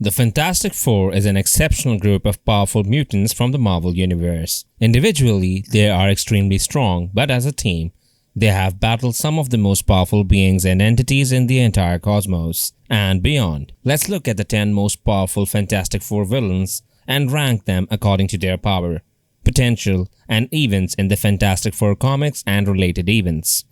The Fantastic Four is an exceptional group of powerful mutants from the Marvel Universe. Individually, they are extremely strong, but as a team, they have battled some of the most powerful beings and entities in the entire cosmos and beyond. Let's look at the 10 most powerful Fantastic Four villains and rank them according to their power, potential, and events in the Fantastic Four comics and related events.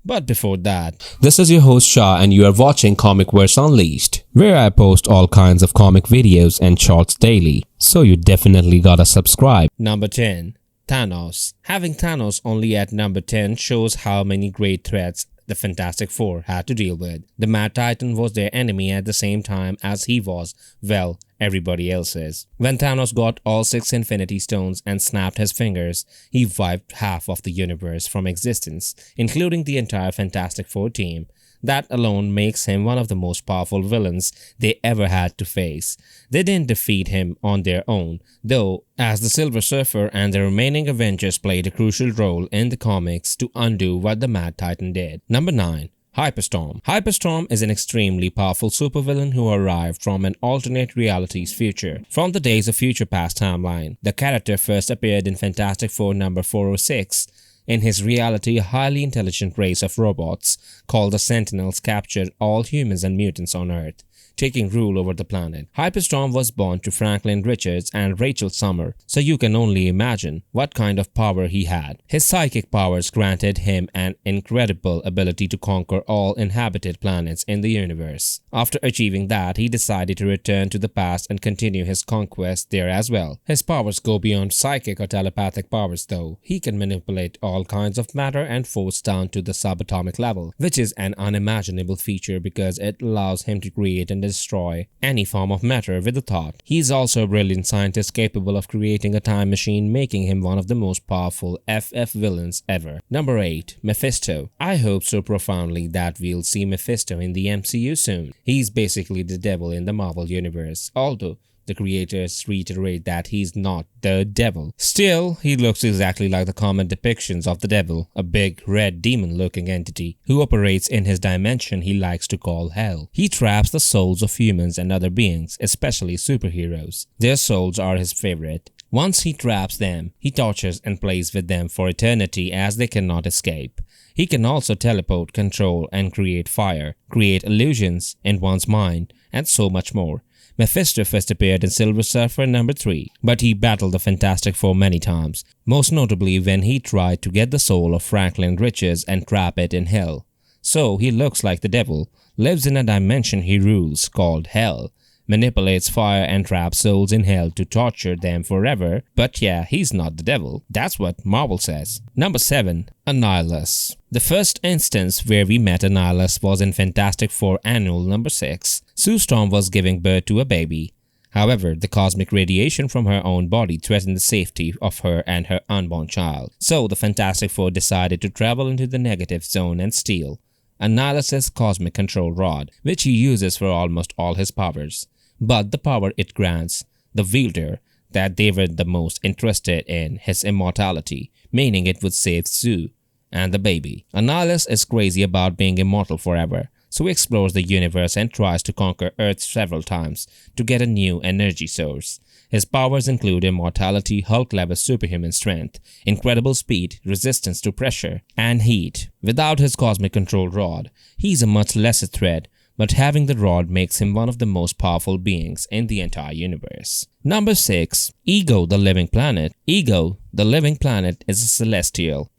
But before that, this is your host Shah and you are watching Comicverse Unleashed, where I post all kinds of comic videos and shorts daily, so you definitely gotta subscribe. Number 10. Thanos. Having Thanos only at number 10 shows how many great threats the Fantastic Four had to deal with. The Mad Titan was their enemy at the same time as he was, well, everybody else's. When Thanos got all 6 Infinity Stones and snapped his fingers, he wiped half of the universe from existence, including the entire Fantastic Four team. That alone makes him one of the most powerful villains they ever had to face. They didn't defeat him on their own, though, as the Silver Surfer and the remaining Avengers played a crucial role in the comics to undo what the Mad Titan did. Number 9. Hyperstorm. Hyperstorm is an extremely powerful supervillain who arrived from an alternate reality's future. From the Days of Future Past timeline, the character first appeared in Fantastic Four number 406. In his reality, a highly intelligent race of robots called the Sentinels captured all humans and mutants on Earth, taking rule over the planet. Hyperstorm was born to Franklin Richards and Rachel Summer, so you can only imagine what kind of power he had. His psychic powers granted him an incredible ability to conquer all inhabited planets in the universe. After achieving that, he decided to return to the past and continue his conquest there as well. His powers go beyond psychic or telepathic powers though. He can manipulate all kinds of matter and force down to the subatomic level, which is an unimaginable feature because it allows him to create and destroy any form of matter with a thought. He is also a brilliant scientist capable of creating a time machine, making him one of the most powerful FF villains ever. Number 8. Mephisto. I hope so profoundly that we'll see Mephisto in the MCU soon. He's basically the devil in the Marvel Universe, although the creators reiterate that he's not the devil. Still, he looks exactly like the common depictions of the devil, a big, red demon-looking entity who operates in his dimension he likes to call hell. He traps the souls of humans and other beings, especially superheroes. Their souls are his favorite. Once he traps them, he tortures and plays with them for eternity as they cannot escape. He can also teleport, control, and create fire, create illusions in one's mind, and so much more. Mephisto first appeared in Silver Surfer number 3, but he battled the Fantastic Four many times, most notably when he tried to get the soul of Franklin Richards and trap it in hell. So he looks like the devil, lives in a dimension he rules called hell, manipulates fire and traps souls in hell to torture them forever, but yeah, he's not the devil. That's what Marvel says. Number 7. Annihilus. The first instance where we met Annihilus was in Fantastic Four Annual number 6. Sue Storm was giving birth to a baby. However, the cosmic radiation from her own body threatened the safety of her and her unborn child. So the Fantastic Four decided to travel into the negative zone and steal Annihilus's cosmic control rod, which he uses for almost all his powers. But the power it grants the wielder that they were the most interested in his immortality, meaning it would save Sue and the baby. Annihilus is crazy about being immortal forever, so he explores the universe and tries to conquer Earth several times to get a new energy source. His powers include immortality, Hulk-level superhuman strength, incredible speed, resistance to pressure, and heat. Without his cosmic control rod, he's a much lesser threat, but having the rod makes him one of the most powerful beings in the entire universe. Number 6. Ego the Living Planet. Ego the Living Planet is a celestial,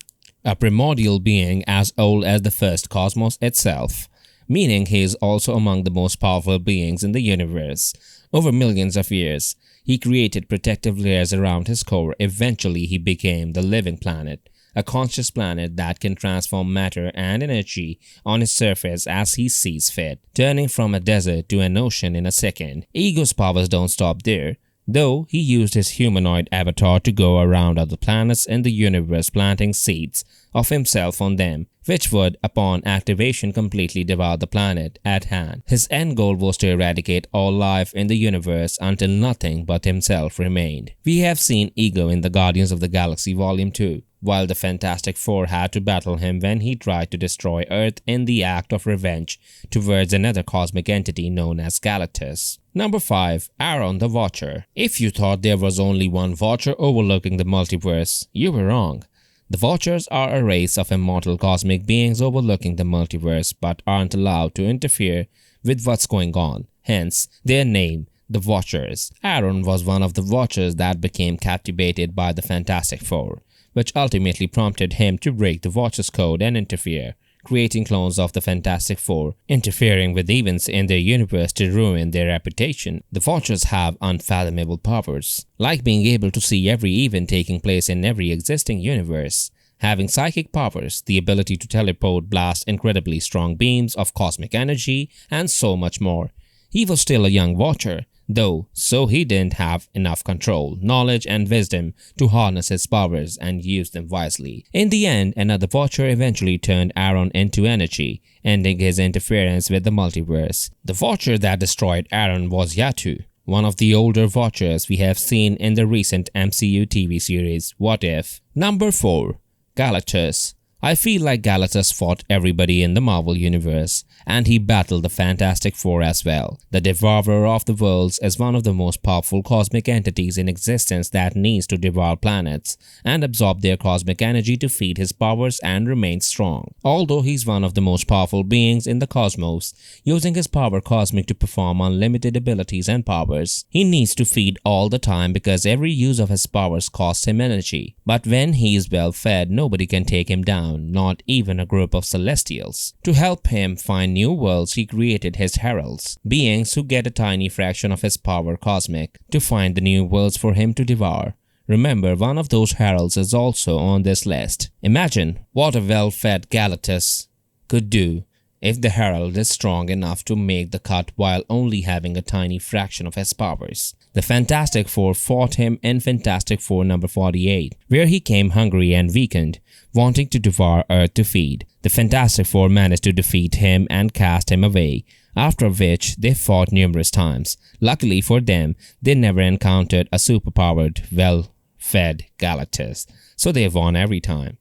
a primordial being as old as the first cosmos itself, meaning he is also among the most powerful beings in the universe. Over millions of years, he created protective layers around his core. Eventually, he became the Living Planet, a conscious planet that can transform matter and energy on its surface as he sees fit, turning from a desert to an ocean in a second. Ego's powers don't stop there, though he used his humanoid avatar to go around other planets in the universe planting seeds of himself on them, which would, upon activation, completely devour the planet at hand. His end goal was to eradicate all life in the universe until nothing but himself remained. We have seen Ego in the Guardians of the Galaxy Volume 2, while the Fantastic Four had to battle him when he tried to destroy Earth in the act of revenge towards another cosmic entity known as Galactus. Number 5. Aaron the Watcher. If you thought there was only one Watcher overlooking the multiverse, you were wrong. The Watchers are a race of immortal cosmic beings overlooking the multiverse but aren't allowed to interfere with what's going on, hence their name, the Watchers. Aaron was one of the Watchers that became captivated by the Fantastic Four, which ultimately prompted him to break the Watchers' code and interfere, creating clones of the Fantastic Four, interfering with events in their universe to ruin their reputation. The Watchers have unfathomable powers, like being able to see every event taking place in every existing universe, having psychic powers, the ability to teleport, blast incredibly strong beams of cosmic energy, and so much more. He was still a young Watcher, though, so he didn't have enough control, knowledge, and wisdom to harness his powers and use them wisely. In the end, another Watcher eventually turned Aaron into energy, ending his interference with the multiverse. The Watcher that destroyed Aaron was Yatu, one of the older Watchers we have seen in the recent MCU TV series What If. Number 4. Galactus. I feel like Galactus fought everybody in the Marvel Universe, and he battled the Fantastic Four as well. The Devourer of the Worlds is one of the most powerful cosmic entities in existence that needs to devour planets and absorb their cosmic energy to feed his powers and remain strong. Although he's one of the most powerful beings in the cosmos, using his power cosmic to perform unlimited abilities and powers, he needs to feed all the time because every use of his powers costs him energy. But when he is well fed, nobody can take him down, not even a group of Celestials. To help him find new worlds, he created his heralds, beings who get a tiny fraction of his power cosmic, to find the new worlds for him to devour. Remember, one of those heralds is also on this list. Imagine what a well-fed Galactus could do if the herald is strong enough to make the cut while only having a tiny fraction of his powers. The Fantastic Four fought him in Fantastic Four number 48, where he came hungry and weakened, wanting to devour Earth to feed. The Fantastic Four managed to defeat him and cast him away, after which they fought numerous times. Luckily for them, they never encountered a superpowered, well-fed Galactus, so they won every time.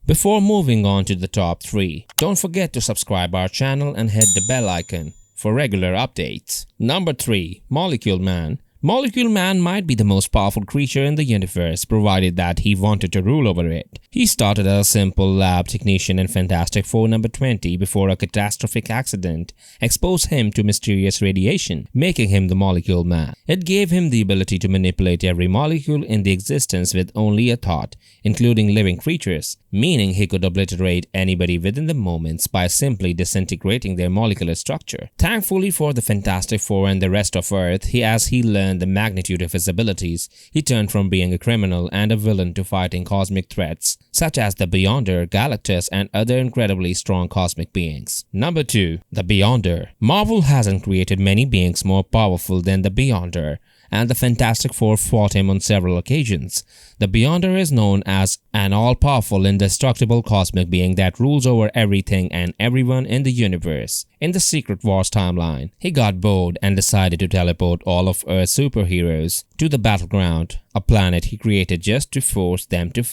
Before moving on to the top 3, don't forget to subscribe our channel and hit the bell icon for regular updates. Number 3. Molecule Man. Molecule Man might be the most powerful creature in the universe, provided that he wanted to rule over it. He started as a simple lab technician in Fantastic Four number 20 before a catastrophic accident exposed him to mysterious radiation, making him the Molecule Man. It gave him the ability to manipulate every molecule in the existence with only a thought, including living creatures, meaning he could obliterate anybody within the moments by simply disintegrating their molecular structure. Thankfully for the Fantastic Four and the rest of Earth, as he learned the magnitude of his abilities, he turned from being a criminal and a villain to fighting cosmic threats such as the Beyonder, Galactus, and other incredibly strong cosmic beings. Number 2. The Beyonder. Marvel hasn't created many beings more powerful than the Beyonder, and the Fantastic Four fought him on several occasions. The Beyonder is known as an all-powerful, indestructible cosmic being that rules over everything and everyone in the universe. In the Secret Wars timeline, he got bored and decided to teleport all of Earth's superheroes to the battleground, a planet he created just to force them to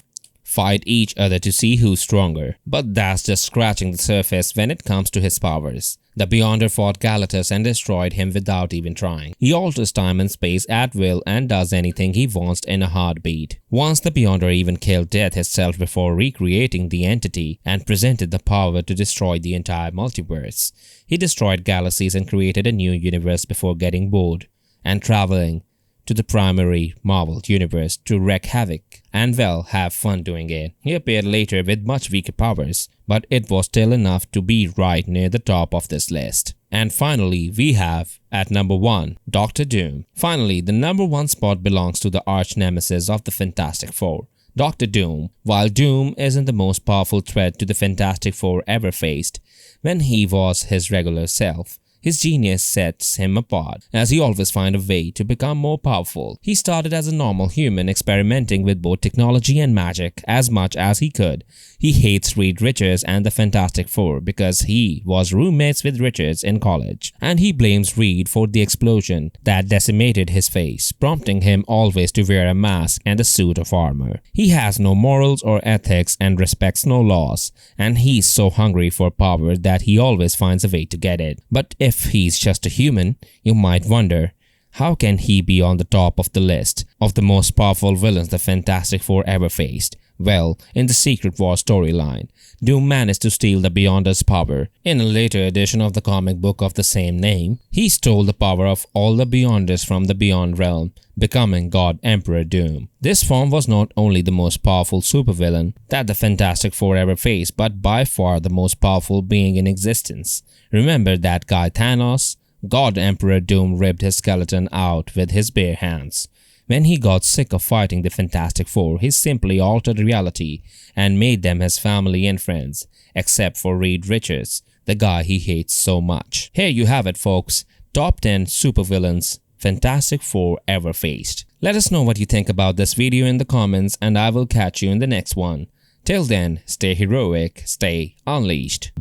fight each other to see who's stronger. But that's just scratching the surface when it comes to his powers. The Beyonder fought Galactus and destroyed him without even trying. He alters time and space at will and does anything he wants in a heartbeat. Once the Beyonder even killed Death itself before recreating the entity and presented the power to destroy the entire multiverse. He destroyed galaxies and created a new universe before getting bored and traveling to the primary Marvel universe to wreak havoc and, well, have fun doing it. He appeared later with much weaker powers, but it was still enough to be right near the top of this list. And finally, we have, at number 1, Dr. Doom. Finally, the number 1 spot belongs to the arch-nemesis of the Fantastic Four, Dr. Doom. While Doom isn't the most powerful threat to the Fantastic Four ever faced, when he was his regular self, His genius sets him apart, as he always finds a way to become more powerful. He started as a normal human, experimenting with both technology and magic as much as he could. He hates Reed Richards and the Fantastic Four because he was roommates with Richards in college, and he blames Reed for the explosion that decimated his face, prompting him always to wear a mask and a suit of armor. He has no morals or ethics and respects no laws, and he's so hungry for power that he always finds a way to get it. But if he's just a human, you might wonder, how can he be on the top of the list of the most powerful villains the Fantastic Four ever faced? Well, in the Secret War storyline, Doom managed to steal the Beyonder's power. In a later edition of the comic book of the same name, he stole the power of all the Beyonders from the Beyond realm, becoming God Emperor Doom. This form was not only the most powerful supervillain that the Fantastic Four ever faced, but by far the most powerful being in existence. Remember that guy Thanos? God Emperor Doom ripped his skeleton out with his bare hands. When he got sick of fighting the Fantastic Four, he simply altered reality and made them his family and friends, except for Reed Richards, the guy he hates so much. Here you have it, folks. Top 10 supervillains Fantastic Four ever faced. Let us know what you think about this video in the comments, and I will catch you in the next one. Till then, stay heroic, stay unleashed.